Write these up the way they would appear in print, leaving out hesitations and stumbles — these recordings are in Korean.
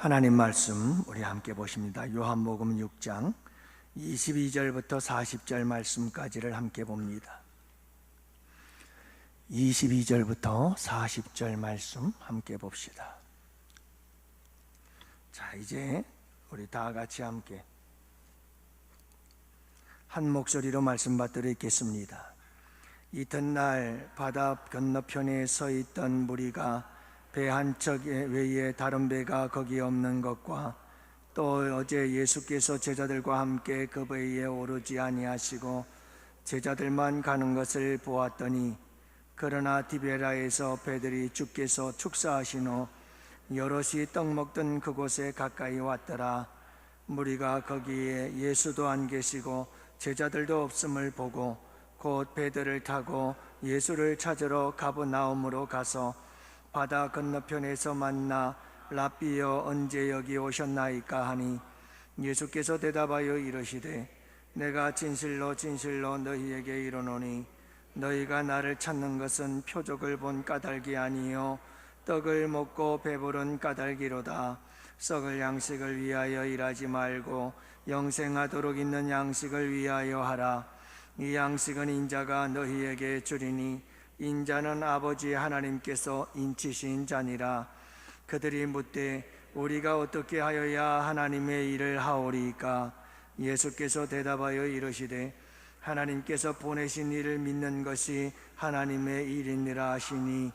하나님 말씀 우리 함께 보십니다. 요한복음 6장 22절부터 40절 말씀까지를 함께 봅니다. 22절부터 40절 말씀 함께 봅시다. 자, 이제 우리 다 같이 함께 한 목소리로 말씀 받들어 읽겠습니다. 이튿날 바다 건너편에 서 있던 무리가 배 한 척 외에 다른 배가 거기 없는 것과 또 어제 예수께서 제자들과 함께 그 배에 오르지 아니하시고 제자들만 가는 것을 보았더니, 그러나 디베라에서 배들이 주께서 축사하신 후 여럿이 떡 먹던 그곳에 가까이 왔더라. 무리가 거기에 예수도 안 계시고 제자들도 없음을 보고 곧 배들을 타고 예수를 찾으러 가버나움으로 가서 바다 건너편에서 만나 랍비여 언제 여기 오셨나이까 하니, 예수께서 대답하여 이르시되 내가 진실로 진실로 너희에게 이르노니 너희가 나를 찾는 것은 표적을 본 까닭이 아니요 떡을 먹고 배부른 까닭이로다. 썩을 양식을 위하여 일하지 말고 영생하도록 있는 양식을 위하여 하라. 이 양식은 인자가 너희에게 주리니 인자는 아버지 하나님께서 인치신 자니라. 그들이 묻되 우리가 어떻게 하여야 하나님의 일을 하오리까? 예수께서 대답하여 이르시되 하나님께서 보내신 이를 믿는 것이 하나님의 일이니라 하시니,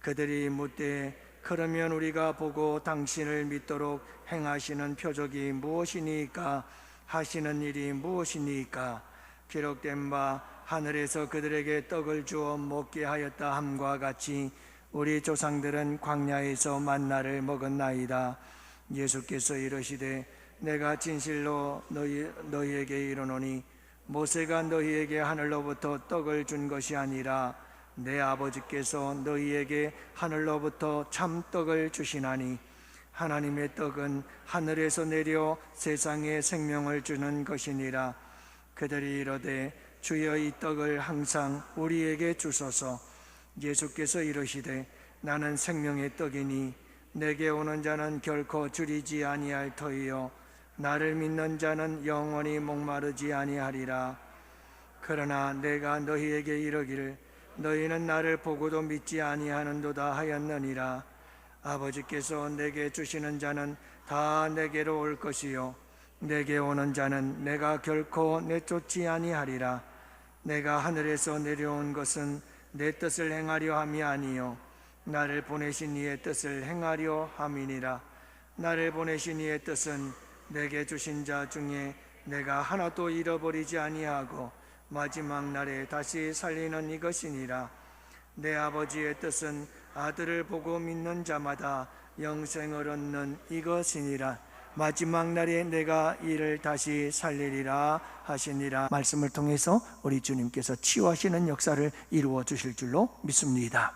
그들이 묻되 그러면 우리가 보고 당신을 믿도록 행하시는 표적이 무엇이니까? 하시는 일이 무엇이니까? 기록된 바 하늘에서 그들에게 떡을 주어 먹게 하였다 함과 같이 우리 조상들은 광야에서 만나를 먹었나이다. 예수께서 이르시되 내가 진실로 너희에게 이르노니 모세가 너희에게 하늘로부터 떡을 준 것이 아니라 내 아버지께서 너희에게 하늘로부터 참 떡을 주시나니, 하나님의 떡은 하늘에서 내려 세상에 생명을 주는 것이니라. 그들이 이르되 주여 이 떡을 항상 우리에게 주소서. 예수께서 이르시되 나는 생명의 떡이니 내게 오는 자는 결코 줄이지 아니할 터이요 나를 믿는 자는 영원히 목마르지 아니하리라. 그러나 내가 너희에게 이르기를 너희는 나를 보고도 믿지 아니하는도다 하였느니라. 아버지께서 내게 주시는 자는 다 내게로 올 것이요 내게 오는 자는 내가 결코 내쫓지 아니하리라. 내가 하늘에서 내려온 것은 내 뜻을 행하려 함이 아니요 나를 보내신 이의 뜻을 행하려 함이니라. 나를 보내신 이의 뜻은 내게 주신 자 중에 내가 하나도 잃어버리지 아니하고 마지막 날에 다시 살리는 이것이니라. 내 아버지의 뜻은 아들을 보고 믿는 자마다 영생을 얻는 이것이니라. 마지막 날에 내가 이를 다시 살리리라 하시니라. 말씀을 통해서 우리 주님께서 치유하시는 역사를 이루어 주실 줄로 믿습니다.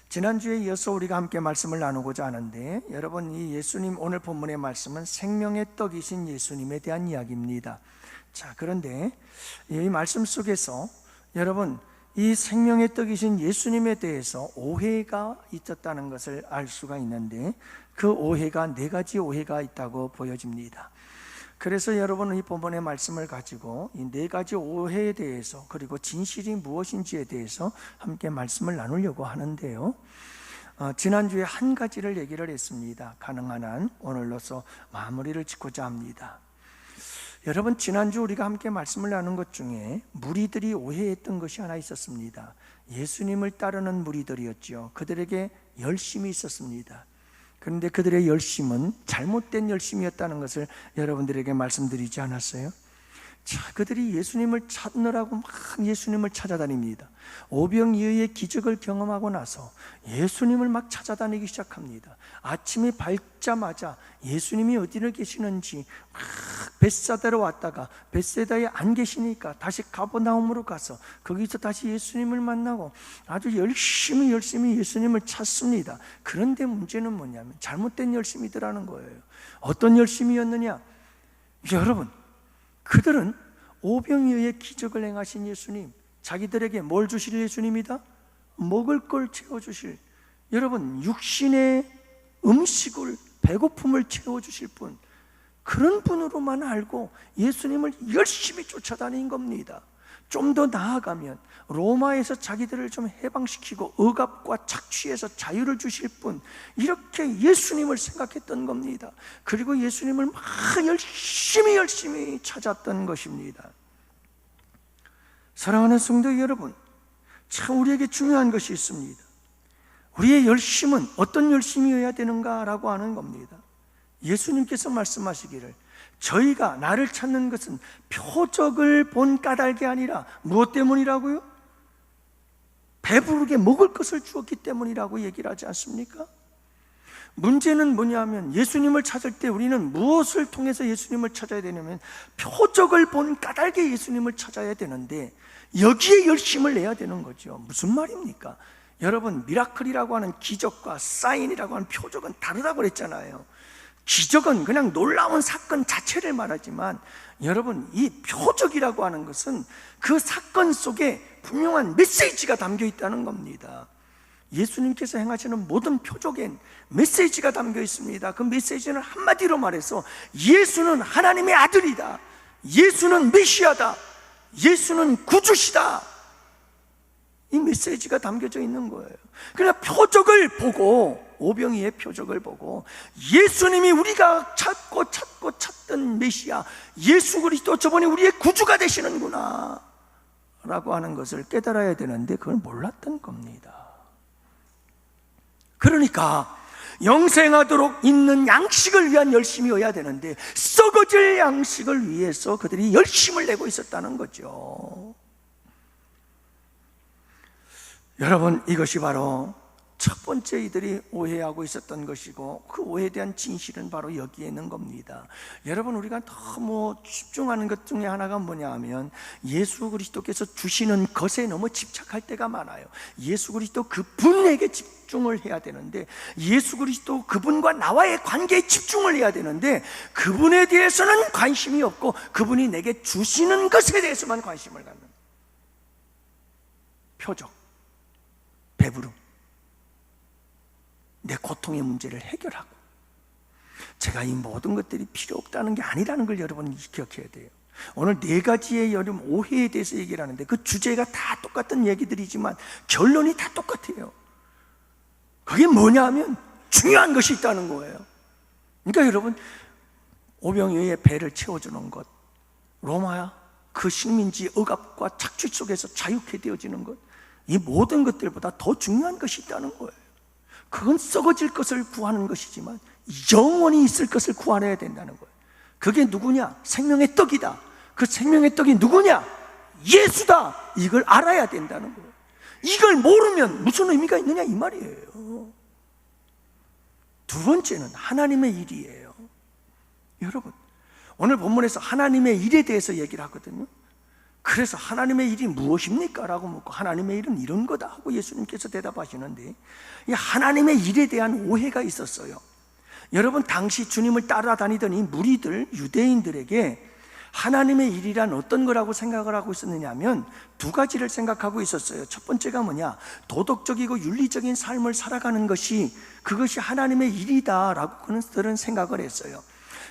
지난주에 이어서 우리가 함께 말씀을 나누고자 하는데, 여러분, 이 예수님 오늘 본문의 말씀은 생명의 떡이신 예수님에 대한 이야기입니다. 자, 그런데 이 말씀 속에서 여러분, 이 생명의 떡이신 예수님에 대해서 오해가 있었다는 것을 알 수가 있는데, 그 오해가 네 가지 오해가 있다고 보여집니다. 그래서 여러분은 이 본문의 말씀을 가지고 이 네 가지 오해에 대해서, 그리고 진실이 무엇인지에 대해서 함께 말씀을 나누려고 하는데요, 지난주에 한 가지를 얘기를 했습니다. 가능한 한 오늘로서 마무리를 짓고자 합니다. 여러분, 지난주 우리가 함께 말씀을 나눈 것 중에 무리들이 오해했던 것이 하나 있었습니다. 예수님을 따르는 무리들이었죠. 그들에게 열심이 있었습니다. 그런데 그들의 열심은 잘못된 열심이었다는 것을 여러분들에게 말씀드리지 않았어요? 자, 그들이 예수님을 찾느라고 막 예수님을 찾아다닙니다. 오병이어의 기적을 경험하고 나서 예수님을 막 찾아다니기 시작합니다. 아침이 밝자마자 예수님이 어디를 계시는지 막 벳사다로 왔다가 벳세다에 안 계시니까 다시 가버나움으로 가서 거기서 다시 예수님을 만나고 아주 열심히 예수님을 찾습니다. 그런데 문제는 뭐냐면 잘못된 열심이더라는 거예요. 어떤 열심이었느냐? 여러분, 그들은 오병이어의 기적을 행하신 예수님, 자기들에게 뭘 주실 예수님이다? 먹을 걸 채워주실, 여러분, 육신의 음식을 배고픔을 채워주실 분, 그런 분으로만 알고 예수님을 열심히 쫓아다닌 겁니다. 좀 더 나아가면 로마에서 자기들을 좀 해방시키고 억압과 착취에서 자유를 주실 분, 이렇게 예수님을 생각했던 겁니다. 그리고 예수님을 막 열심히 찾았던 것입니다. 사랑하는 성도 여러분, 참 우리에게 중요한 것이 있습니다. 우리의 열심은 어떤 열심이어야 되는가라고 하는 겁니다. 예수님께서 말씀하시기를 저희가 나를 찾는 것은 표적을 본 까닭이 아니라 무엇 때문이라고요? 배부르게 먹을 것을 주었기 때문이라고 얘기를 하지 않습니까? 문제는 뭐냐면 예수님을 찾을 때 우리는 무엇을 통해서 예수님을 찾아야 되냐면 표적을 본 까닭에 예수님을 찾아야 되는데 여기에 열심을 내야 되는 거죠. 무슨 말입니까? 여러분, 미라클이라고 하는 기적과 사인이라고 하는 표적은 다르다고 그랬잖아요. 기적은 그냥 놀라운 사건 자체를 말하지만 여러분, 이 표적이라고 하는 것은 그 사건 속에 분명한 메시지가 담겨 있다는 겁니다. 예수님께서 행하시는 모든 표적엔 메시지가 담겨 있습니다. 그 메시지는 한마디로 말해서 예수는 하나님의 아들이다, 예수는 메시아다, 예수는 구주시다, 이 메시지가 담겨져 있는 거예요. 그러나 표적을 보고, 오병이의 표적을 보고 예수님이 우리가 찾던 메시아 예수 그리스도, 저분이 우리의 구주가 되시는구나 라고 하는 것을 깨달아야 되는데 그걸 몰랐던 겁니다. 그러니까 영생하도록 있는 양식을 위한 열심이어야 되는데 썩어질 양식을 위해서 그들이 열심을 내고 있었다는 거죠. 여러분, 이것이 바로 첫 번째 이들이 오해하고 있었던 것이고 그 오해에 대한 진실은 바로 여기에 있는 겁니다. 여러분, 우리가 너무 집중하는 것 중에 하나가 뭐냐 하면 예수 그리스도께서 주시는 것에 너무 집착할 때가 많아요. 예수 그리스도 그분에게 집중을 해야 되는데, 예수 그리스도 그분과 나와의 관계에 집중을 해야 되는데 그분에 대해서는 관심이 없고 그분이 내게 주시는 것에 대해서만 관심을 갖는, 표적, 배부름, 내 고통의 문제를 해결하고, 제가 이 모든 것들이 필요 없다는 게 아니라는 걸 여러분 기억해야 돼요. 오늘 네 가지의 여름 오해에 대해서 얘기를 하는데 그 주제가 다 똑같은 얘기들이지만 결론이 다 똑같아요. 그게 뭐냐 하면 중요한 것이 있다는 거예요. 그러니까 여러분, 오병이어의 배를 채워주는 것, 로마야 그 식민지 억압과 착취 속에서 자유케 되어지는 것, 이 모든 것들보다 더 중요한 것이 있다는 거예요. 그건 썩어질 것을 구하는 것이지만 영원히 있을 것을 구하셔야 된다는 거예요. 그게 누구냐? 생명의 떡이다. 그 생명의 떡이 누구냐? 예수다. 이걸 알아야 된다는 거예요. 이걸 모르면 무슨 의미가 있느냐 이 말이에요. 두 번째는 하나님의 일이에요. 여러분, 오늘 본문에서 하나님의 일에 대해서 얘기를 하거든요. 그래서 하나님의 일이 무엇입니까? 라고 묻고 하나님의 일은 이런 거다 하고 예수님께서 대답하시는데, 이 하나님의 일에 대한 오해가 있었어요. 여러분, 당시 주님을 따라다니던 이 무리들, 유대인들에게 하나님의 일이란 어떤 거라고 생각을 하고 있었느냐 하면 두 가지를 생각하고 있었어요. 첫 번째가 뭐냐? 도덕적이고 윤리적인 삶을 살아가는 것이, 그것이 하나님의 일이다 라고 그들은 생각을 했어요.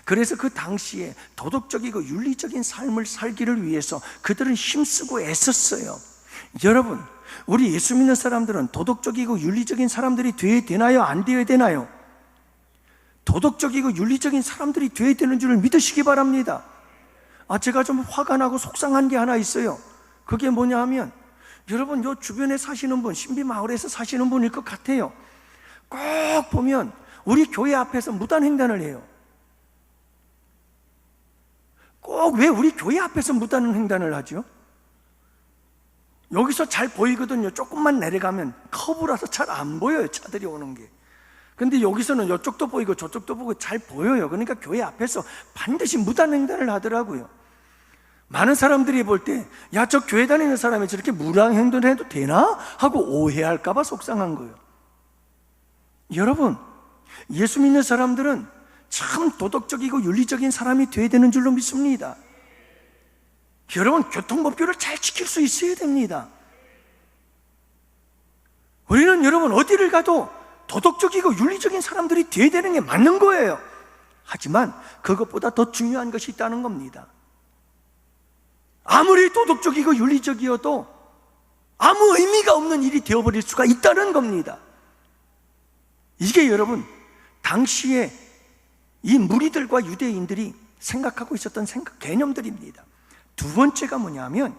그래서 그 당시에 도덕적이고 윤리적인 삶을 살기를 위해서 그들은 힘쓰고 애썼어요. 여러분, 우리 예수 믿는 사람들은 도덕적이고 윤리적인 사람들이 되어야 되나요? 안 되어야 되나요? 도덕적이고 윤리적인 사람들이 되어야 되는 줄 믿으시기 바랍니다. 제가 좀 화가 나고 속상한 게 하나 있어요. 그게 뭐냐 하면, 여러분, 요 주변에 사시는 분, 신비마을에서 사시는 분일 것 같아요. 꼭 보면 우리 교회 앞에서 무단횡단을 해요. 꼭 왜 우리 교회 앞에서 무단횡단을 하죠? 여기서 잘 보이거든요. 조금만 내려가면 커브라서 잘 안 보여요, 차들이 오는 게. 근데 여기서는 이쪽도 보이고 저쪽도 보고 잘 보여요. 그러니까 교회 앞에서 반드시 무단횡단을 하더라고요. 많은 사람들이 볼 때, 야, 저 교회 다니는 사람이 저렇게 무단횡단을 해도 되나? 하고 오해할까 봐 속상한 거예요. 여러분, 예수 믿는 사람들은 참 도덕적이고 윤리적인 사람이 되어야 되는 줄로 믿습니다. 여러분, 교통법규를 잘 지킬 수 있어야 됩니다. 우리는 여러분 어디를 가도 도덕적이고 윤리적인 사람들이 되어야 되는 게 맞는 거예요. 하지만 그것보다 더 중요한 것이 있다는 겁니다. 아무리 도덕적이고 윤리적이어도 아무 의미가 없는 일이 되어버릴 수가 있다는 겁니다. 이게 여러분 당시에 이 무리들과 유대인들이 생각하고 있었던 개념들입니다. 두 번째가 뭐냐면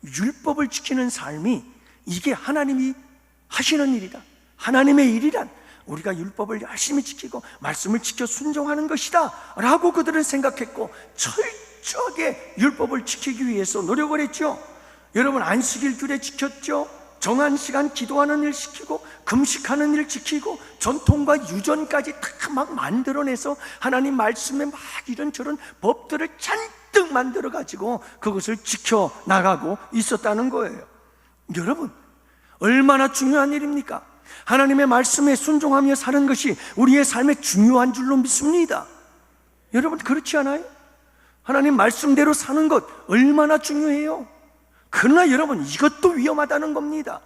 율법을 지키는 삶이 이게 하나님이 하시는 일이다. 하나님의 일이란 우리가 율법을 열심히 지키고 말씀을 지켜 순종하는 것이다 라고 그들은 생각했고 철저하게 율법을 지키기 위해서 노력을 했죠. 여러분 안식일 규례 지켰죠. 정한 시간 기도하는 일 지키고 금식하는 일 지키고 전통과 유전까지 다 막 만들어내서 하나님 말씀에 막 이런저런 법들을 잔뜩 만들어 가지고 그것을 지켜나가고 있었다는 거예요. 여러분 얼마나 중요한 일입니까? 하나님의 말씀에 순종하며 사는 것이 우리의 삶의 중요한 줄로 믿습니다. 여러분 그렇지 않아요? 하나님 말씀대로 사는 것 얼마나 중요해요. 그러나 여러분 이것도 위험하다는 겁니다.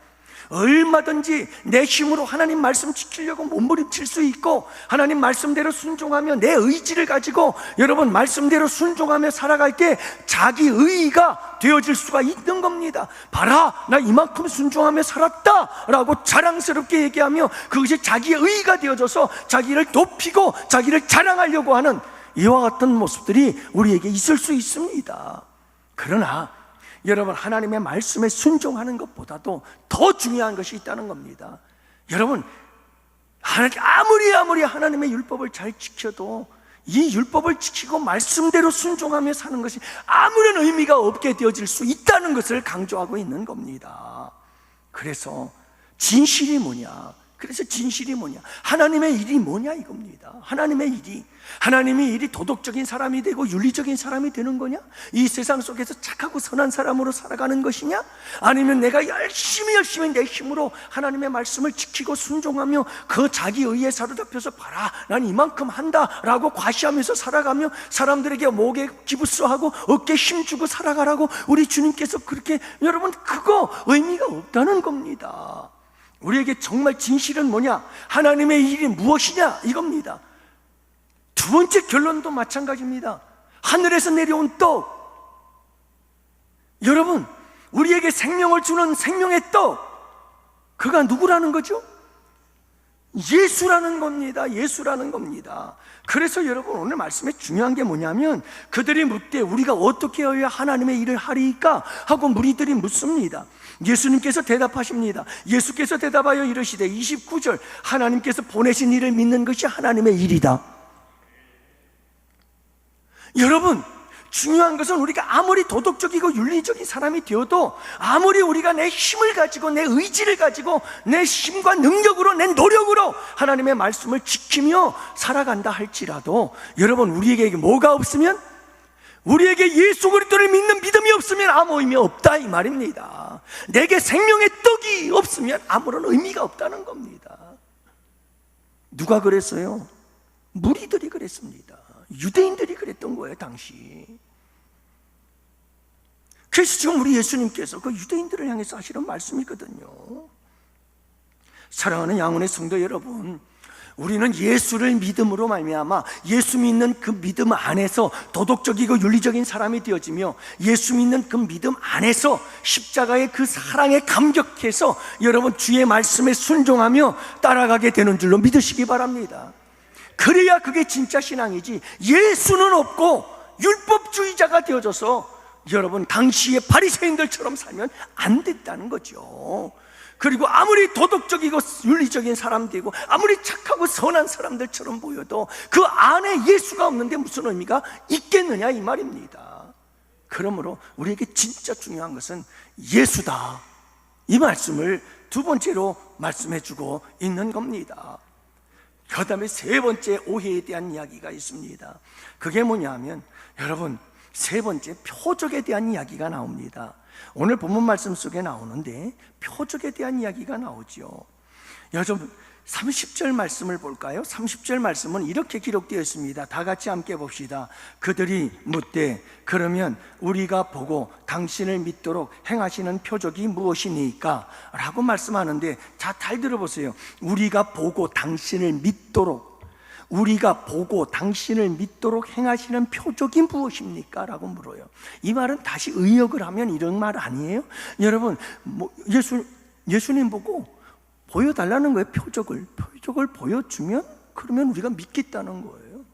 얼마든지 내 힘으로 하나님 말씀 지키려고 몸부림칠 수 있고 하나님 말씀대로 순종하며 내 의지를 가지고 여러분 말씀대로 순종하며 살아갈 때 자기 의의가 되어질 수가 있는 겁니다. 봐라 나 이만큼 순종하며 살았다 라고 자랑스럽게 얘기하며 그것이 자기의 의의가 되어져서 자기를 높이고 자기를 자랑하려고 하는 이와 같은 모습들이 우리에게 있을 수 있습니다. 그러나 여러분 하나님의 말씀에 순종하는 것보다도 더 중요한 것이 있다는 겁니다. 여러분 아무리 하나님의 율법을 잘 지켜도 이 율법을 지키고 말씀대로 순종하며 사는 것이 아무런 의미가 없게 되어질 수 있다는 것을 강조하고 있는 겁니다. 그래서 진실이 뭐냐? 하나님의 일이 뭐냐 이겁니다. 하나님의 일이 도덕적인 사람이 되고 윤리적인 사람이 되는 거냐? 이 세상 속에서 착하고 선한 사람으로 살아가는 것이냐? 아니면 내가 열심히 내 힘으로 하나님의 말씀을 지키고 순종하며 그 자기 의에 사로잡혀서 봐라 난 이만큼 한다라고 과시하면서 살아가며 사람들에게 목에 기부스하고 어깨에 힘주고 살아가라고 우리 주님께서 그렇게 여러분 그거 의미가 없다는 겁니다. 우리에게 정말 진실은 뭐냐? 하나님의 일이 무엇이냐? 이겁니다. 두 번째 결론도 마찬가지입니다. 하늘에서 내려온 떡. 여러분 우리에게 생명을 주는 생명의 떡, 그가 누구라는 거죠? 예수라는 겁니다. 그래서 여러분 오늘 말씀에 중요한 게 뭐냐면 그들이 묻되 우리가 어떻게 해야 하나님의 일을 하리까 하고 무리들이 묻습니다. 예수님께서 대답하십니다. 예수께서 대답하여 이르시되 29절 하나님께서 보내신 일을 믿는 것이 하나님의 일이다. 여러분 중요한 것은 우리가 아무리 도덕적이고 윤리적인 사람이 되어도 아무리 우리가 내 힘을 가지고 내 의지를 가지고 내 힘과 능력으로 내 노력으로 하나님의 말씀을 지키며 살아간다 할지라도 여러분 우리에게 뭐가 없으면 우리에게 예수 그리스도를 믿는 믿음이 없으면 아무 의미 없다 이 말입니다. 내게 생명의 떡이 없으면 아무런 의미가 없다는 겁니다. 누가 그랬어요? 무리들이 그랬습니다. 유대인들이 그랬던 거예요 당시. 그래서 지금 우리 예수님께서 그 유대인들을 향해서 하시는 말씀이거든요. 사랑하는 양훈의 성도 여러분, 우리는 예수를 믿음으로 말미암아 예수 믿는 그 믿음 안에서 도덕적이고 윤리적인 사람이 되어지며 예수 믿는 그 믿음 안에서 십자가의 그 사랑에 감격해서 여러분 주의 말씀에 순종하며 따라가게 되는 줄로 믿으시기 바랍니다. 그래야 그게 진짜 신앙이지 예수는 없고 율법주의자가 되어져서 여러분 당시의 바리새인들처럼 살면 안 된다는 거죠. 그리고 아무리 도덕적이고 윤리적인 사람들이고 아무리 착하고 선한 사람들처럼 보여도 그 안에 예수가 없는데 무슨 의미가 있겠느냐 이 말입니다. 그러므로 우리에게 진짜 중요한 것은 예수다 이 말씀을 두 번째로 말씀해 주고 있는 겁니다. 그 다음에 세 번째 오해에 대한 이야기가 있습니다. 그게 뭐냐면 여러분 세 번째 표적에 대한 이야기가 나옵니다. 오늘 본문 말씀 속에 나오는데 표적에 대한 이야기가 나오죠. 여러분 30절 말씀을 볼까요? 30절 말씀은 이렇게 기록되어 있습니다. 다 같이 함께 봅시다. 그들이 묻되 그러면 우리가 보고 당신을 믿도록 행하시는 표적이 무엇이니까? 라고 말씀하는데, 자, 잘 들어보세요. 우리가 보고 당신을 믿도록, 우리가 보고 당신을 믿도록 행하시는 표적이 무엇입니까? 라고 물어요. 이 말은 다시 의역을 하면 이런 말 아니에요? 여러분, 예수님 보고 보여달라는 거예요. 표적을 보여주면 그러면 우리가 믿겠다는 거예요.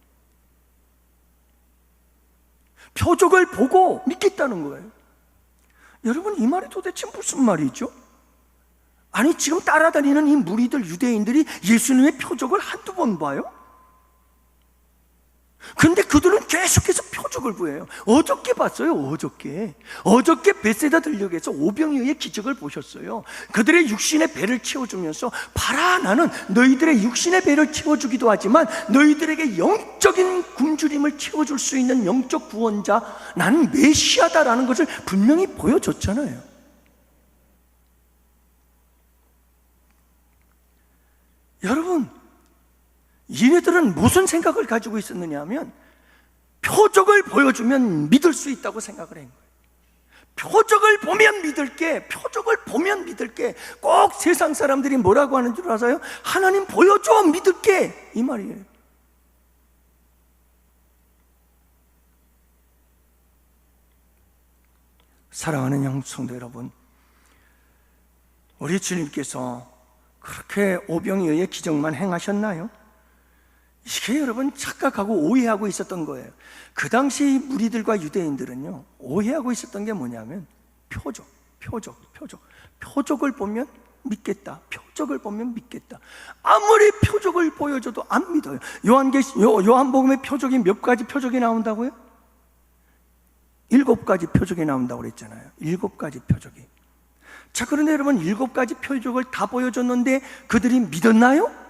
표적을 보고 믿겠다는 거예요. 여러분, 이 말이 도대체 무슨 말이죠? 아니, 지금 따라다니는 이 무리들, 유대인들이 예수님의 표적을 한두 번 봐요? 근데 그들은 계속해서 표적을 보여요. 어저께 봤어요. 어저께 베세다 들녘에서 오병이어의 기적을 보셨어요. 그들의 육신의 배를 채워주면서 봐라, 나는 너희들의 육신의 배를 채워주기도 하지만 너희들에게 영적인 굶주림을 채워줄 수 있는 영적 구원자, 나는 메시아다라는 것을 분명히 보여줬잖아요. 여러분, 얘네들은 무슨 생각을 가지고 있었느냐 하면 표적을 보여주면 믿을 수 있다고 생각을 한 거예요. 표적을 보면 믿을게. 꼭 세상 사람들이 뭐라고 하는 줄 아세요? 하나님 보여줘, 믿을게, 이 말이에요. 사랑하는 영성도 여러분, 우리 주님께서 그렇게 오병이어의 기적만 행하셨나요? 이게 여러분 착각하고 오해하고 있었던 거예요. 그 당시 무리들과 유대인들은요, 오해하고 있었던 게 뭐냐면 표적을 보면 믿겠다. 아무리 표적을 보여줘도 안 믿어요. 요한복음에 표적이 몇 가지 표적이 나온다고요? 7가지 표적이 나온다고 그랬잖아요. 7가지 표적이. 자, 그런데 여러분, 7가지 표적을 다 보여줬는데 그들이 믿었나요?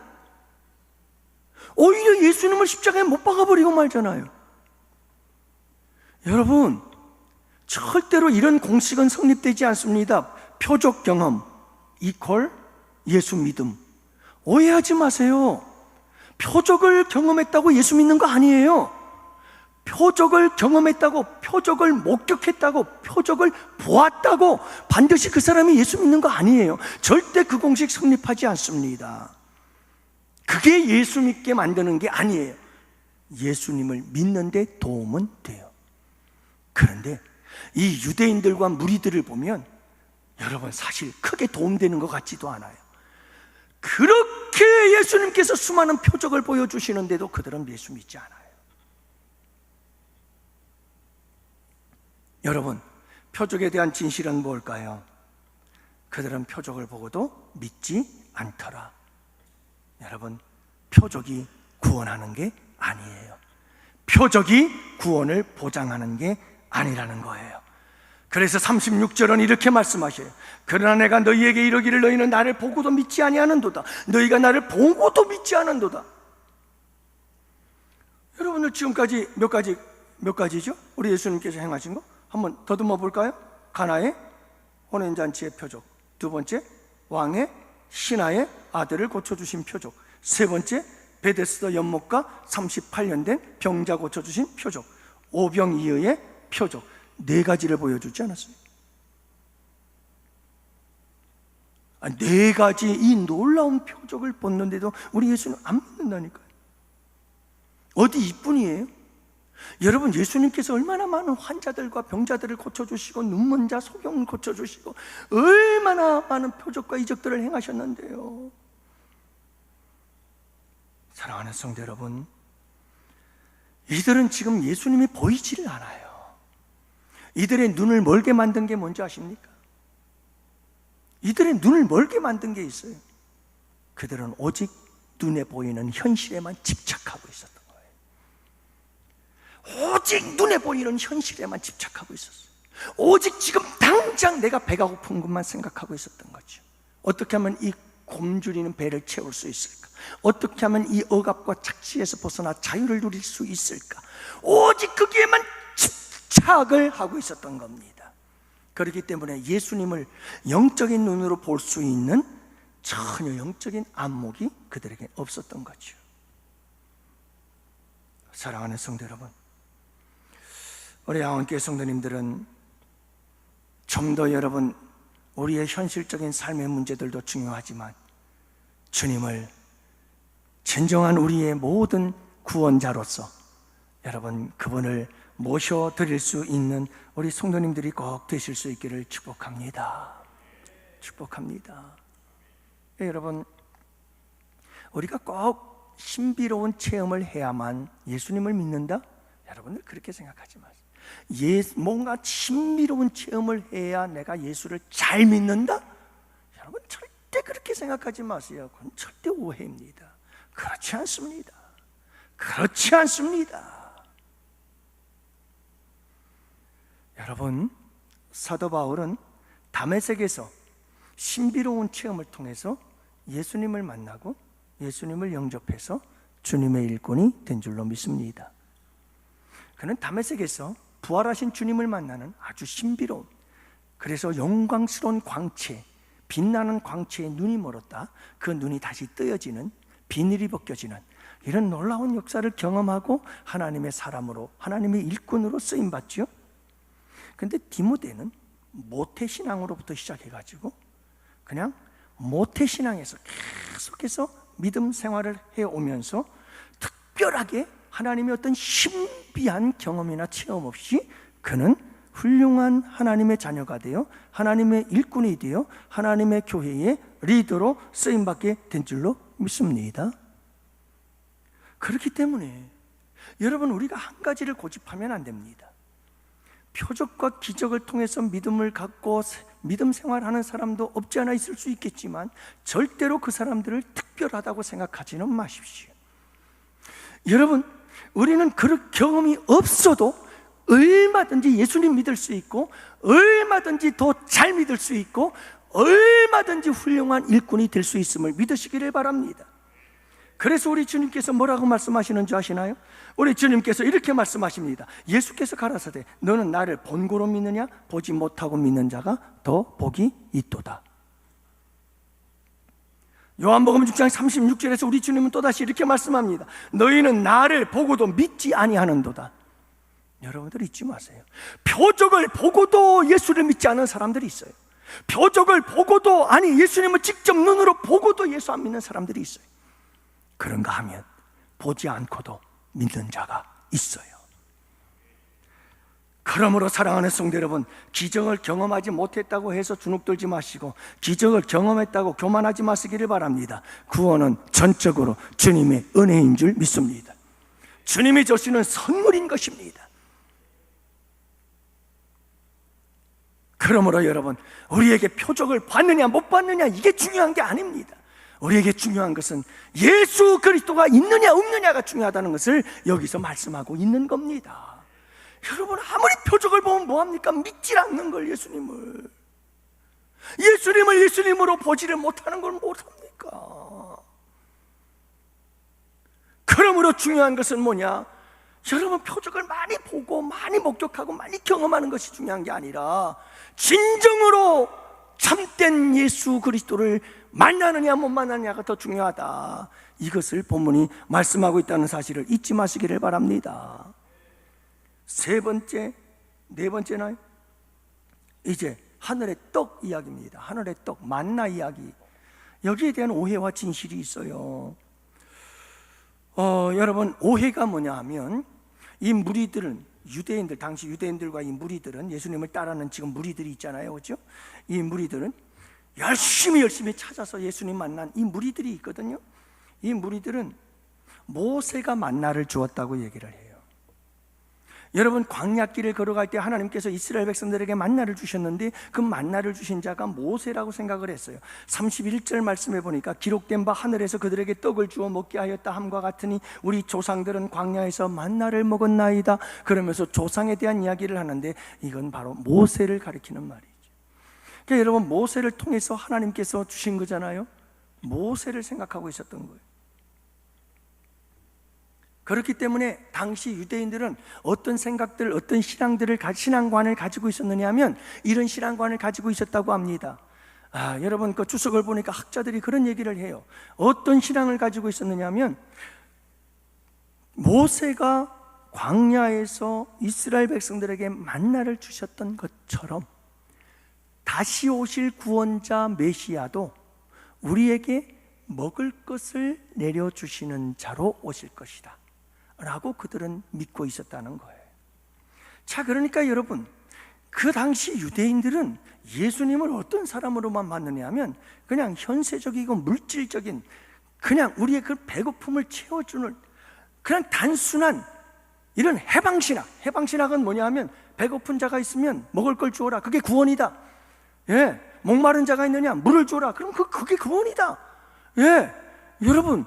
오히려 예수님을 십자가에 못 박아버리고 말잖아요. 여러분, 절대로 이런 공식은 성립되지 않습니다. 표적 경험 이퀄 예수 믿음. 오해하지 마세요. 표적을 경험했다고 예수 믿는 거 아니에요. 표적을 경험했다고, 표적을 목격했다고, 표적을 보았다고 반드시 그 사람이 예수 믿는 거 아니에요. 절대 그 공식 성립하지 않습니다. 그게 예수 믿게 만드는 게 아니에요. 예수님을 믿는데 도움은 돼요. 그런데 이 유대인들과 무리들을 보면 여러분, 사실 크게 도움되는 것 같지도 않아요. 그렇게 예수님께서 수많은 표적을 보여주시는데도 그들은 예수 믿지 않아요. 여러분, 표적에 대한 진실은 뭘까요? 그들은 표적을 보고도 믿지 않더라. 여러분, 표적이 구원하는 게 아니에요. 표적이 구원을 보장하는 게 아니라는 거예요. 그래서 36절은 이렇게 말씀하셔요. 그러나 내가 너희에게 이르기를 너희는 나를 보고도 믿지 아니하는도다. 너희가 나를 보고도 믿지 않은도다. 여러분들 지금까지 몇 가지죠? 우리 예수님께서 행하신 거 한번 더듬어 볼까요? 가나의 혼인잔치의 표적, 두 번째 왕의 신하의 아들을 고쳐주신 표적, 세 번째 베데스다 연못가 38년 된 병자 고쳐주신 표적, 오병이어의 표적, 4가지를 보여주지 않았습니까? 4가지 이 놀라운 표적을 봤는데도 우리 예수는 안 믿는다니까요. 어디 이뿐이에요? 여러분, 예수님께서 얼마나 많은 환자들과 병자들을 고쳐주시고 눈먼 자 소경을 고쳐주시고 얼마나 많은 표적과 이적들을 행하셨는데요. 사랑하는 성도 여러분, 이들은 지금 예수님이 보이지를 않아요. 이들의 눈을 멀게 만든 게 뭔지 아십니까? 이들의 눈을 멀게 만든 게 있어요. 그들은 오직 눈에 보이는 현실에만 집착하고 있었던 거예요. 오직 눈에 보이는 현실에만 집착하고 있었어요. 오직 지금 당장 내가 배가 고픈 것만 생각하고 있었던 거죠. 어떻게 하면 이 굶주리는 배를 채울 수 있을까? 어떻게 하면 이 억압과 착취에서 벗어나 자유를 누릴 수 있을까? 오직 거기에만 집착을 하고 있었던 겁니다. 그렇기 때문에 예수님을 영적인 눈으로 볼 수 있는 전혀 영적인 안목이 그들에게 없었던 거죠. 사랑하는 성도 여러분, 우리 양원교회 성도님들은 좀 더 여러분, 우리의 현실적인 삶의 문제들도 중요하지만 주님을 진정한 우리의 모든 구원자로서 여러분, 그분을 모셔드릴 수 있는 우리 성도님들이 꼭 되실 수 있기를 축복합니다. 축복합니다. 여러분, 우리가 꼭 신비로운 체험을 해야만 예수님을 믿는다? 여러분들 그렇게 생각하지 마세요. 뭔가 신비로운 체험을 해야 내가 예수를 잘 믿는다? 여러분 절대 그렇게 생각하지 마세요. 그건 절대 오해입니다. 그렇지 않습니다. 그렇지 않습니다. 여러분, 사도 바울은 다메섹에서 신비로운 체험을 통해서 예수님을 만나고 예수님을 영접해서 주님의 일꾼이 된 줄로 믿습니다. 그는 다메섹에서 부활하신 주님을 만나는 아주 신비로운, 그래서 영광스러운 광채, 빛나는 광채에 눈이 멀었다 그 눈이 다시 뜨여지는, 비늘이 벗겨지는 이런 놀라운 역사를 경험하고 하나님의 사람으로, 하나님의 일꾼으로 쓰임받죠. 근데 디모데는 모태신앙으로부터 시작해가지고 그냥 모태신앙에서 계속해서 믿음 생활을 해오면서 특별하게 하나님의 어떤 신비한 경험이나 체험 없이 그는 훌륭한 하나님의 자녀가 되어 하나님의 일꾼이 되어 하나님의 교회의 리더로 쓰임받게 된 줄로 믿습니다. 그렇기 때문에 여러분, 우리가 한 가지를 고집하면 안 됩니다. 표적과 기적을 통해서 믿음을 갖고 믿음 생활하는 사람도 없지 않아 있을 수 있겠지만 절대로 그 사람들을 특별하다고 생각하지는 마십시오. 여러분, 우리는 그런 경험이 없어도 얼마든지 예수님 믿을 수 있고 얼마든지 더 잘 믿을 수 있고 얼마든지 훌륭한 일꾼이 될 수 있음을 믿으시기를 바랍니다. 그래서 우리 주님께서 뭐라고 말씀하시는 줄 아시나요? 우리 주님께서 이렇게 말씀하십니다. 예수께서 가라사대 너는 나를 본고로 믿느냐? 보지 못하고 믿는 자가 더 복이 있도다. 요한복음 6장 36절에서 우리 주님은 또다시 이렇게 말씀합니다. 너희는 나를 보고도 믿지 아니하는도다. 여러분들 잊지 마세요. 표적을 보고도 예수를 믿지 않은 사람들이 있어요. 표적을 보고도, 아니 예수님을 직접 눈으로 보고도 예수 안 믿는 사람들이 있어요. 그런가 하면 보지 않고도 믿는 자가 있어요. 그러므로 사랑하는 성도 여러분, 기적을 경험하지 못했다고 해서 주눅들지 마시고 기적을 경험했다고 교만하지 마시기를 바랍니다. 구원은 전적으로 주님의 은혜인 줄 믿습니다. 주님이 주시는 선물인 것입니다. 그러므로 여러분, 우리에게 표적을 받느냐 못 받느냐 이게 중요한 게 아닙니다. 우리에게 중요한 것은 예수 그리스도가 있느냐 없느냐가 중요하다는 것을 여기서 말씀하고 있는 겁니다. 여러분, 아무리 표적을 보면 뭐합니까? 믿질 않는 걸, 예수님을 예수님으로 보지를 못하는 걸 못합니까? 그러므로 중요한 것은 뭐냐? 여러분, 표적을 많이 보고 많이 목격하고 많이 경험하는 것이 중요한 게 아니라 진정으로 참된 예수 그리스도를 만나느냐 못 만나느냐가 더 중요하다. 이것을 본문이 말씀하고 있다는 사실을 잊지 마시기를 바랍니다. 세 번째, 네 번째는 이제 하늘의 떡 이야기입니다. 하늘의 떡, 만나 이야기. 여기에 대한 오해와 진실이 있어요. 여러분, 오해가 뭐냐 하면 이 무리들은, 유대인들, 당시 유대인들과 이 무리들은, 예수님을 따르는 지금 무리들이 있잖아요, 그렇죠? 이 무리들은 열심히 찾아서 예수님 만난 이 무리들이 있거든요. 이 무리들은 모세가 만나를 주었다고 얘기를 해요. 여러분, 광야길을 걸어갈 때 하나님께서 이스라엘 백성들에게 만나를 주셨는데 그 만나를 주신 자가 모세라고 생각을 했어요. 31절 말씀해 보니까 기록된 바 하늘에서 그들에게 떡을 주어 먹게 하였다 함과 같으니 우리 조상들은 광야에서 만나를 먹었나이다. 그러면서 조상에 대한 이야기를 하는데 이건 바로 모세를 가리키는 말이죠. 그러니까 여러분, 모세를 통해서 하나님께서 주신 거잖아요. 모세를 생각하고 있었던 거예요. 그렇기 때문에 당시 유대인들은 어떤 생각들, 어떤 신앙관을 가지고 있었느냐 하면 이런 신앙관을 가지고 있었다고 합니다. 여러분 그 주석을 보니까 학자들이 그런 얘기를 해요. 어떤 신앙을 가지고 있었느냐 하면, 모세가 광야에서 이스라엘 백성들에게 만나를 주셨던 것처럼 다시 오실 구원자 메시아도 우리에게 먹을 것을 내려주시는 자로 오실 것이다 라고 그들은 믿고 있었다는 거예요. 자, 그러니까 여러분, 그 당시 유대인들은 예수님을 어떤 사람으로만 만느냐 하면 그냥 현세적이고 물질적인, 그냥 우리의 그 배고픔을 채워주는 그냥 단순한 이런 해방신학. 해방신학은 뭐냐 하면, 배고픈 자가 있으면 먹을 걸 주어라, 그게 구원이다. 목마른 자가 있느냐, 물을 주어라, 그럼 그게 구원이다. 여러분,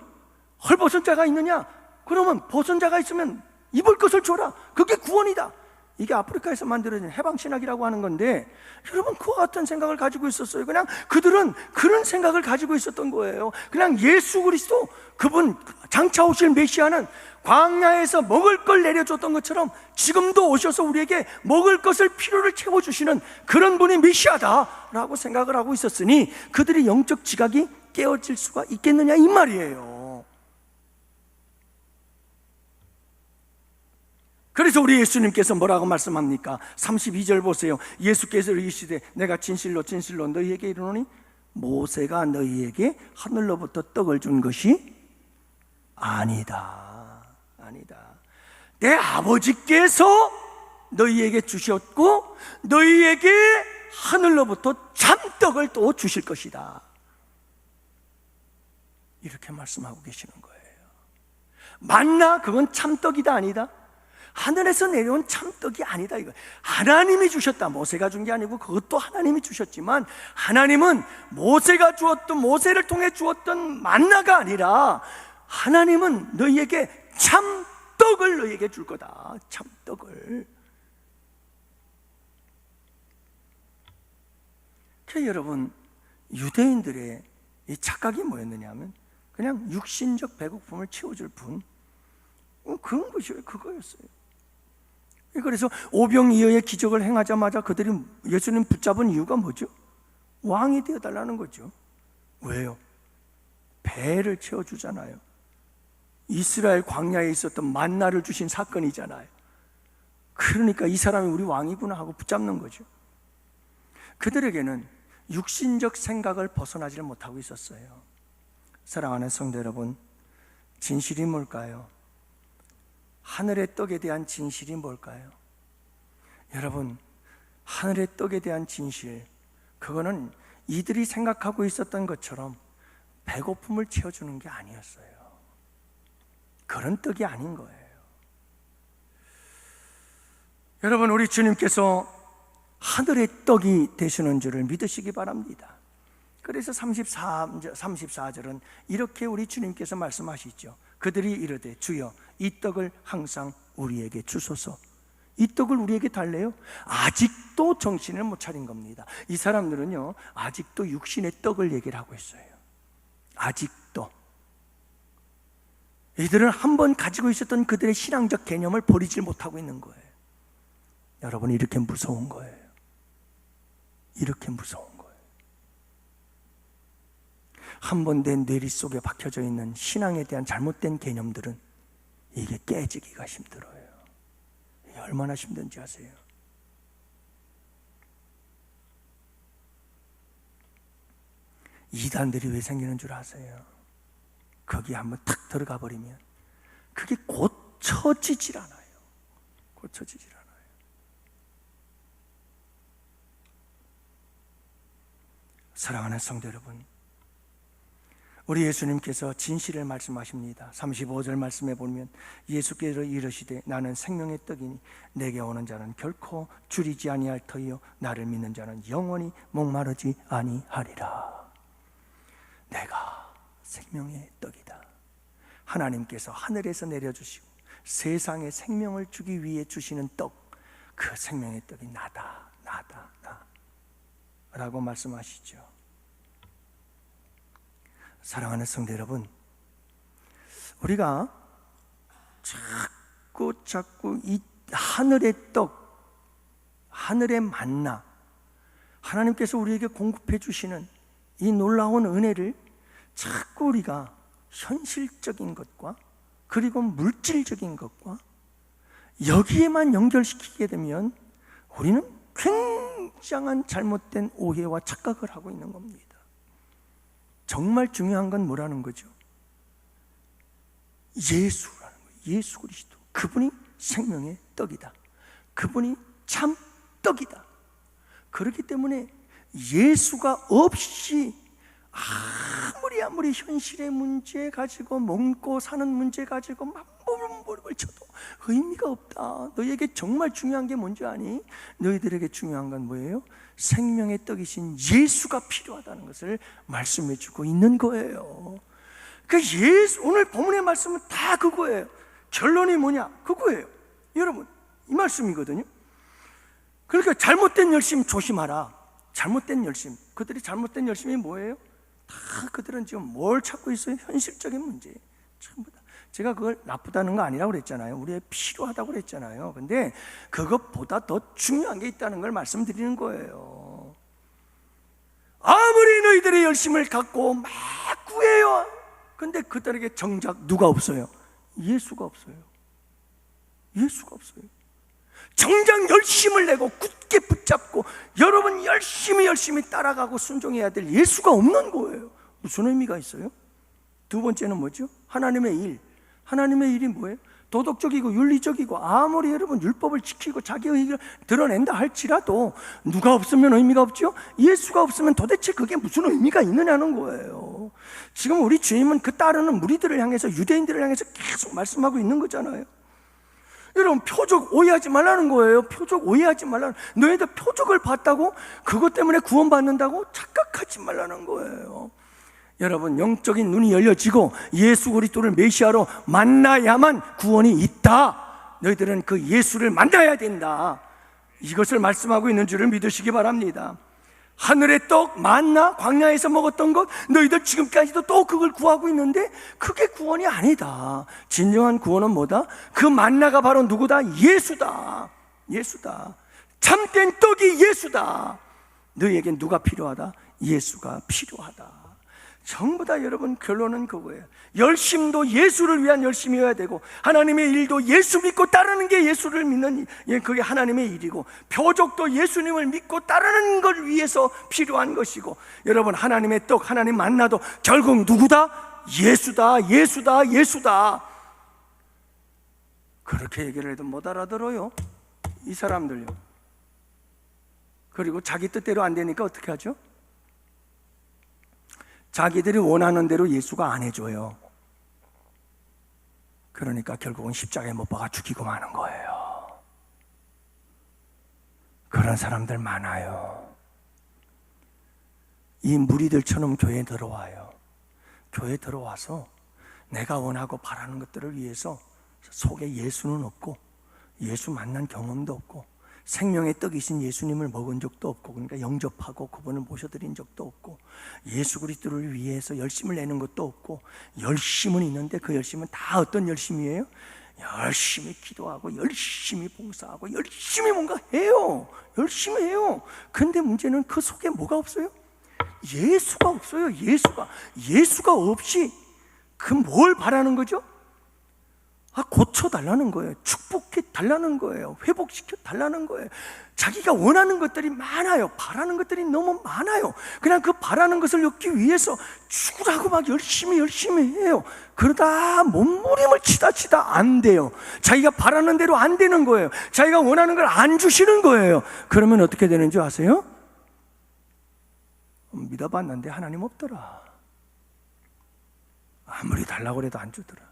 헐벗은 자가 있느냐, 그러면 벗은 자가 있으면 입을 것을 줘라, 그게 구원이다. 이게 아프리카에서 만들어진 해방신학이라고 하는 건데, 여러분 그와 같은 생각을 가지고 있었어요. 그냥 그들은 그런 생각을 가지고 있었던 거예요. 그냥 예수 그리스도, 그분 장차 오실 메시아는 광야에서 먹을 걸 내려줬던 것처럼 지금도 오셔서 우리에게 먹을 것을, 필요를 채워주시는 그런 분이 메시아다라고 생각을 하고 있었으니, 그들의 영적 지각이 깨어질 수가 있겠느냐 이 말이에요. 그래서 우리 예수님께서 뭐라고 말씀합니까? 32절 보세요. 예수께서 이르시되 내가 진실로 진실로 너희에게 이르노니 모세가 너희에게 하늘로부터 떡을 준 것이 아니다. 내 아버지께서 너희에게 주셨고 너희에게 하늘로부터 참떡을 또 주실 것이다. 이렇게 말씀하고 계시는 거예요. 만나, 그건 참떡이다 아니다? 하늘에서 내려온 참떡이 아니다 이거. 하나님이 주셨다. 모세가 준 게 아니고 그것도 하나님이 주셨지만, 하나님은 모세가 주었던, 모세를 통해 주었던 만나가 아니라, 하나님은 너희에게 참떡을 너희에게 줄 거다. 참떡을. 그래서 여러분, 유대인들의 이 착각이 뭐였느냐 하면 그냥 육신적 배고픔을 채워줄 뿐, 그런 것이에요. 그거였어요. 그래서 오병이어의 기적을 행하자마자 그들이 예수님 붙잡은 이유가 뭐죠? 왕이 되어달라는 거죠. 왜요? 배를 채워주잖아요. 이스라엘 광야에 있었던 만나를 주신 사건이잖아요. 그러니까 이 사람이 우리 왕이구나 하고 붙잡는 거죠. 그들에게는 육신적 생각을 벗어나지를 못하고 있었어요. 사랑하는 성도 여러분, 진실이 뭘까요? 하늘의 떡에 대한 진실이 뭘까요? 여러분, 하늘의 떡에 대한 진실, 그거는 이들이 생각하고 있었던 것처럼 배고픔을 채워주는 게 아니었어요. 그런 떡이 아닌 거예요. 여러분, 우리 주님께서 하늘의 떡이 되시는 줄을 믿으시기 바랍니다. 그래서 34절은 이렇게 우리 주님께서 말씀하시죠. 그들이 이르되 주여 이 떡을 항상 우리에게 주소서. 이 떡을 우리에게 달래요? 아직도 정신을 못 차린 겁니다. 이 사람들은요, 아직도 육신의 떡을 얘기를 하고 있어요. 아직도. 이들은 한번 가지고 있었던 그들의 신앙적 개념을 버리지 못하고 있는 거예요. 여러분, 이렇게 무서운 거예요. 이렇게 무서운 거예요. 한 번 내 뇌리 속에 박혀져 있는 신앙에 대한 잘못된 개념들은 이게 깨지기가 힘들어요. 이게 얼마나 힘든지 아세요? 이단들이 왜 생기는 줄 아세요? 거기 한번 탁 들어가 버리면 그게 고쳐지질 않아요. 고쳐지질 않아요. 사랑하는 성도 여러분, 우리 예수님께서 진실을 말씀하십니다. 35절 말씀에 보면 예수께서 이르시되 나는 생명의 떡이니 내게 오는 자는 결코 줄이지 아니할 터이요 나를 믿는 자는 영원히 목마르지 아니하리라. 내가 생명의 떡이다. 하나님께서 하늘에서 내려주시고 세상에 생명을 주기 위해 주시는 떡, 그 생명의 떡이 나다, 나다, 나 라고 말씀하시죠. 사랑하는 성도 여러분, 우리가 자꾸 이 하늘의 떡, 하늘의 만나, 하나님께서 우리에게 공급해 주시는 이 놀라운 은혜를 자꾸 우리가 현실적인 것과 그리고 물질적인 것과 여기에만 연결시키게 되면 우리는 굉장한 잘못된 오해와 착각을 하고 있는 겁니다. 정말 중요한 건 뭐라는 거죠? 예수라는 거예요. 예수 그리스도. 그분이 생명의 떡이다. 그분이 참 떡이다. 그렇기 때문에 예수가 없이 아무리 현실의 문제 가지고 먹고 사는 문제 가지고 만물을 쳐도 의미가 없다. 너희에게 정말 중요한 게 뭔지 아니? 너희들에게 중요한 건 뭐예요? 생명의 떡이신 예수가 필요하다는 것을 말씀해 주고 있는 거예요. 그 예수, 오늘 본문의 말씀은 다 그거예요. 결론이 뭐냐? 그거예요. 여러분, 이 말씀이거든요. 그러니까 잘못된 열심 조심하라. 잘못된 열심. 그들이 잘못된 열심이 뭐예요? 다 그들은 지금 뭘 찾고 있어요? 현실적인 문제. 전부 다. 제가 그걸 나쁘다는 거 아니라고 그랬잖아요. 우리의 필요하다고 그랬잖아요. 근데 그것보다 더 중요한 게 있다는 걸 말씀드리는 거예요. 아무리 너희들의 열심을 갖고 막 구해요. 근데 그들에게 정작 누가 없어요? 예수가 없어요. 예수가 없어요. 정작 열심을 내고 굳게 붙잡고 여러분 열심히 따라가고 순종해야 될 예수가 없는 거예요. 무슨 의미가 있어요? 두 번째는 뭐죠? 하나님의 일. 하나님의 일이 뭐예요? 도덕적이고 윤리적이고 아무리 여러분 율법을 지키고 자기 의의를 드러낸다 할지라도 누가 없으면 의미가 없죠? 예수가 없으면 도대체 그게 무슨 의미가 있느냐는 거예요. 지금 우리 주님은 그 따르는 무리들을 향해서, 유대인들을 향해서 계속 말씀하고 있는 거잖아요. 여러분, 표적 오해하지 말라는 거예요. 표적 오해하지 말라는, 너희들 표적을 봤다고 그것 때문에 구원받는다고 착각하지 말라는 거예요. 여러분, 영적인 눈이 열려지고 예수 그리스도를 메시아로 만나야만 구원이 있다. 너희들은 그 예수를 만나야 된다. 이것을 말씀하고 있는 줄을 믿으시기 바랍니다. 하늘의 떡 만나 광야에서 먹었던 것, 너희들 지금까지도 또 그걸 구하고 있는데 그게 구원이 아니다. 진정한 구원은 뭐다? 그 만나가 바로 누구다? 예수다. 예수다. 참된 떡이 예수다. 너희에겐 누가 필요하다? 예수가 필요하다. 전부 다 여러분 결론은 그거예요. 열심도 예수를 위한 열심이어야 되고, 하나님의 일도 예수 믿고 따르는 게 예수를 믿는, 그게 하나님의 일이고, 표적도 예수님을 믿고 따르는 걸 위해서 필요한 것이고, 여러분 하나님의 떡, 하나님 만나도 결국 누구다? 예수다. 예수다. 예수다. 그렇게 얘기를 해도 못 알아들어요, 이 사람들요. 그리고 자기 뜻대로 안 되니까 어떻게 하죠? 자기들이 원하는 대로 예수가 안 해줘요. 그러니까 결국은 십자가에 못 박아 죽이고 마는 거예요. 그런 사람들 많아요. 이 무리들처럼 교회에 들어와요. 교회에 들어와서 내가 원하고 바라는 것들을 위해서 속에 예수는 없고, 예수 만난 경험도 없고, 생명의 떡이신 예수님을 먹은 적도 없고, 그러니까 영접하고 그분을 모셔드린 적도 없고, 예수 그리스도를 위해서 열심을 내는 것도 없고, 열심은 있는데 그 열심은 다 어떤 열심이에요? 열심히 기도하고 열심히 봉사하고 열심히 뭔가 해요. 열심히 해요. 근데 문제는 그 속에 뭐가 없어요? 예수가 없어요. 예수가 없이 그 뭘 바라는 거죠? 고쳐달라는 거예요. 축복해달라는 거예요. 회복시켜달라는 거예요. 자기가 원하는 것들이 많아요. 바라는 것들이 너무 많아요. 그냥 그 바라는 것을 얻기 위해서 죽으라고 막 열심히 해요. 그러다 몸부림을 치다 안 돼요. 자기가 바라는 대로 안 되는 거예요. 자기가 원하는 걸 안 주시는 거예요. 그러면 어떻게 되는 줄 아세요? 믿어봤는데 하나님 없더라. 아무리 달라고 해도 안 주더라.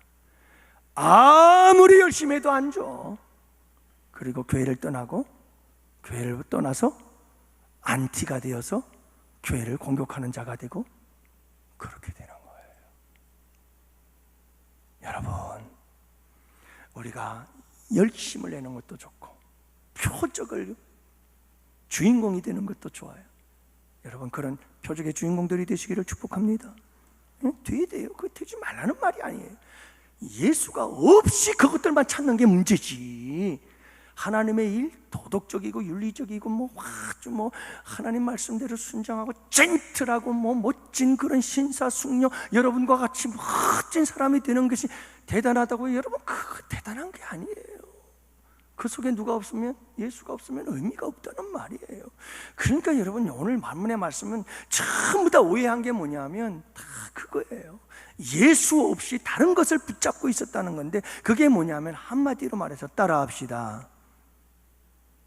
아무리 열심히 해도 안 줘. 그리고 교회를 떠나서 안티가 되어서 교회를 공격하는 자가 되고, 그렇게 되는 거예요. 여러분, 우리가 열심을 내는 것도 좋고 표적을 주인공이 되는 것도 좋아요. 여러분, 그런 표적의 주인공들이 되시기를 축복합니다. 돼야 돼요. 그거 되지 말라는 말이 아니에요. 예수가 없이 그것들만 찾는 게 문제지. 하나님의 일, 도덕적이고 윤리적이고 아주 하나님 말씀대로 순종하고 젠틀하고 멋진 그런 신사숙녀, 여러분과 같이 멋진 사람이 되는 것이 대단하다고. 여러분, 그거 대단한 게 아니에요. 그 속에 누가 없으면, 예수가 없으면 의미가 없다는 말이에요. 그러니까 여러분, 오늘 본문의 말씀은 전부 다 오해한 게 뭐냐면 다 그거예요. 예수 없이 다른 것을 붙잡고 있었다는 건데, 그게 뭐냐면 한마디로 말해서 따라합시다.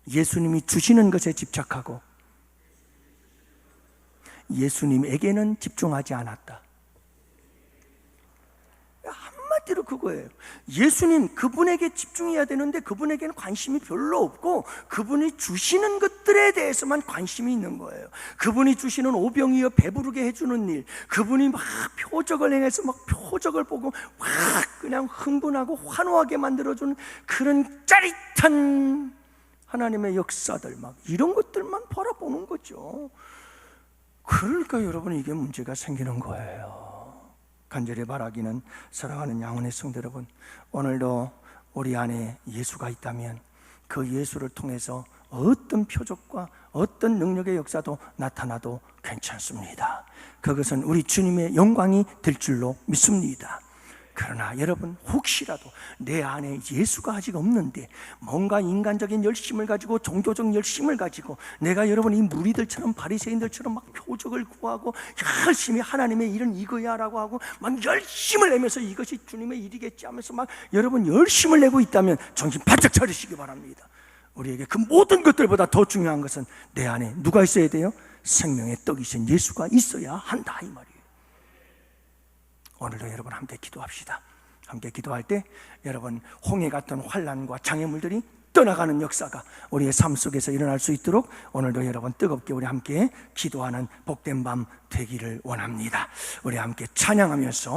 예수님이 주시는 것에 집착하고 예수님에게는 집중하지 않았다. 한마디로 그거예요. 예수님, 그분에게 집중해야 되는데 그분에게는 관심이 별로 없고 그분이 주시는 것들에 대해서만 관심이 있는 거예요. 그분이 주시는 오병이어 배부르게 해주는 일, 그분이 막 표적을 행해서 막 표적을 보고 막 그냥 흥분하고 환호하게 만들어주는 그런 짜릿한 하나님의 역사들, 막 이런 것들만 바라보는 거죠. 그러니까 여러분, 이게 문제가 생기는 거예요. 간절히 바라기는, 사랑하는 양혼의 성도 여러분, 오늘도 우리 안에 예수가 있다면 그 예수를 통해서 어떤 표적과 어떤 능력의 역사도 나타나도 괜찮습니다. 그것은 우리 주님의 영광이 될 줄로 믿습니다. 그러나 여러분, 혹시라도 내 안에 예수가 아직 없는데 뭔가 인간적인 열심을 가지고, 종교적 열심을 가지고 내가 여러분 이 무리들처럼, 바리새인들처럼 막 표적을 구하고 열심히 하나님의 일은 이거야 라고 하고 막 열심을 내면서 이것이 주님의 일이겠지 하면서 막 여러분 열심을 내고 있다면 정신 바짝 차리시기 바랍니다. 우리에게 그 모든 것들보다 더 중요한 것은 내 안에 누가 있어야 돼요? 생명의 떡이신 예수가 있어야 한다, 이 말이에요. 오늘도 여러분 함께 기도합시다. 함께 기도할 때 여러분, 홍해 같은 환난과 장애물들이 떠나가는 역사가 우리의 삶 속에서 일어날 수 있도록 오늘도 여러분 뜨겁게 우리 함께 기도하는 복된 밤 되기를 원합니다. 우리 함께 찬양하면서